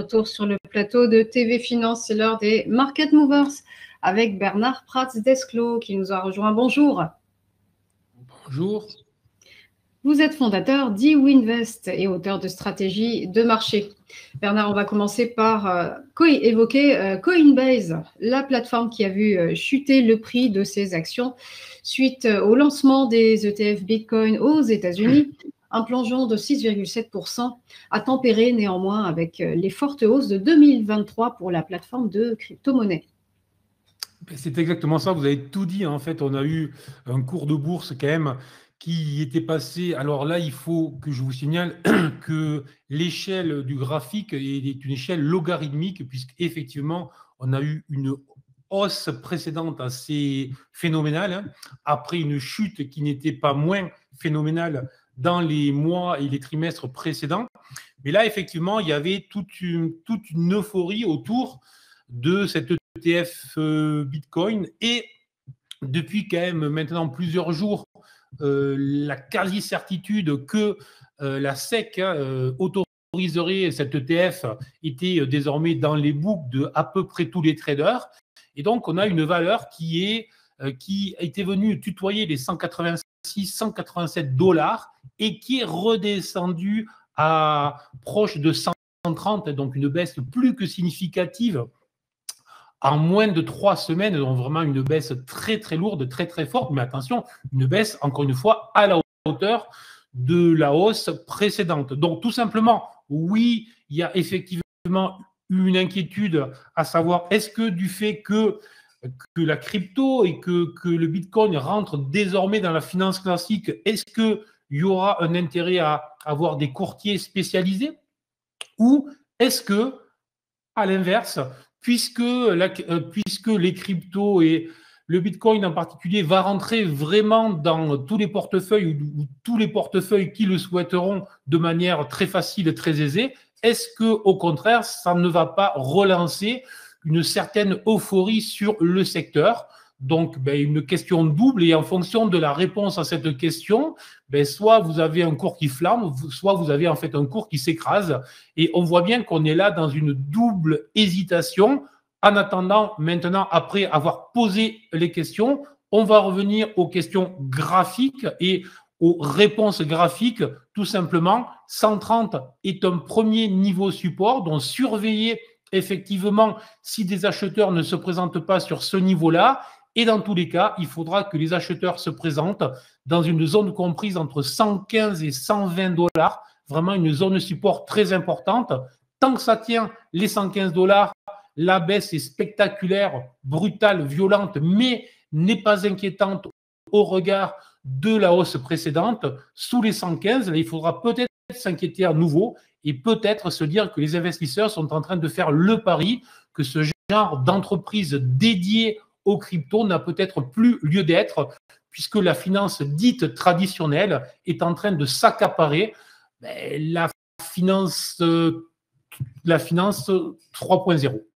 retour sur le plateau de TV Finance. C'est l'heure des Market Movers avec Bernard Prats-Desclaux qui nous a rejoint. Bonjour. Bonjour. Vous êtes fondateur d'eWinvest et auteur de stratégie de marché. Bernard, on va commencer par évoquer Coinbase, la plateforme qui a vu chuter le prix de ses actions suite au lancement des ETF Bitcoin aux États-Unis. Un plongeon de 6,7% a tempéré néanmoins avec les fortes hausses de 2023 pour la plateforme de crypto-monnaie. C'est exactement ça, vous avez tout dit. En fait, on a eu un cours de bourse quand même qui était passé. Alors là, il faut que je vous signale que l'échelle du graphique est une échelle logarithmique, puisqu'effectivement, on a eu une hausse précédente assez phénoménale, après une chute qui n'était pas moins phénoménale dans les mois et les trimestres précédents. Mais là, effectivement, il y avait toute une euphorie autour de cette ETF Bitcoin. Et depuis quand même maintenant plusieurs jours, la quasi-certitude que la SEC autoriserait cet ETF était désormais dans les books de à peu près tous les traders. Et donc, on a une valeur qui était venue tutoyer les 186-187 dollars et qui est redescendue à proche de 130, donc une baisse plus que significative en moins de 3 semaines, donc vraiment une baisse très très lourde, très très forte, mais attention, une baisse encore une fois à la hauteur de la hausse précédente. Donc tout simplement, oui, il y a effectivement une inquiétude à savoir, est-ce que du fait que la crypto et que le Bitcoin rentre désormais dans la finance classique, est-ce qu'il y aura un intérêt à avoir des courtiers spécialisés, ou est-ce que, à l'inverse, puisque les cryptos et le Bitcoin en particulier va rentrer vraiment dans tous les portefeuilles ou tous les portefeuilles qui le souhaiteront de manière très facile et très aisée, est-ce que au contraire, ça ne va pas relancer une certaine euphorie sur le secteur? Donc, une question double, et en fonction de la réponse à cette question, soit vous avez un cours qui flambe, soit vous avez en fait un cours qui s'écrase. Et on voit bien qu'on est là dans une double hésitation. En attendant, maintenant, après avoir posé les questions, on va revenir aux questions graphiques et aux réponses graphiques. Tout simplement, 130 est un premier niveau support, donc surveillez effectivement si des acheteurs ne se présentent pas sur ce niveau-là. Et dans tous les cas, il faudra que les acheteurs se présentent dans une zone comprise entre 115 et 120 dollars, vraiment une zone support très importante. Tant que ça tient les 115 dollars, la baisse est spectaculaire, brutale, violente, mais n'est pas inquiétante au regard de la hausse précédente. Sous les 115, là, il faudra peut-être s'inquiéter à nouveau et peut-être se dire que les investisseurs sont en train de faire le pari que ce genre d'entreprise dédiée aux cryptos n'a peut-être plus lieu d'être, puisque la finance dite traditionnelle est en train de s'accaparer la finance 3.0.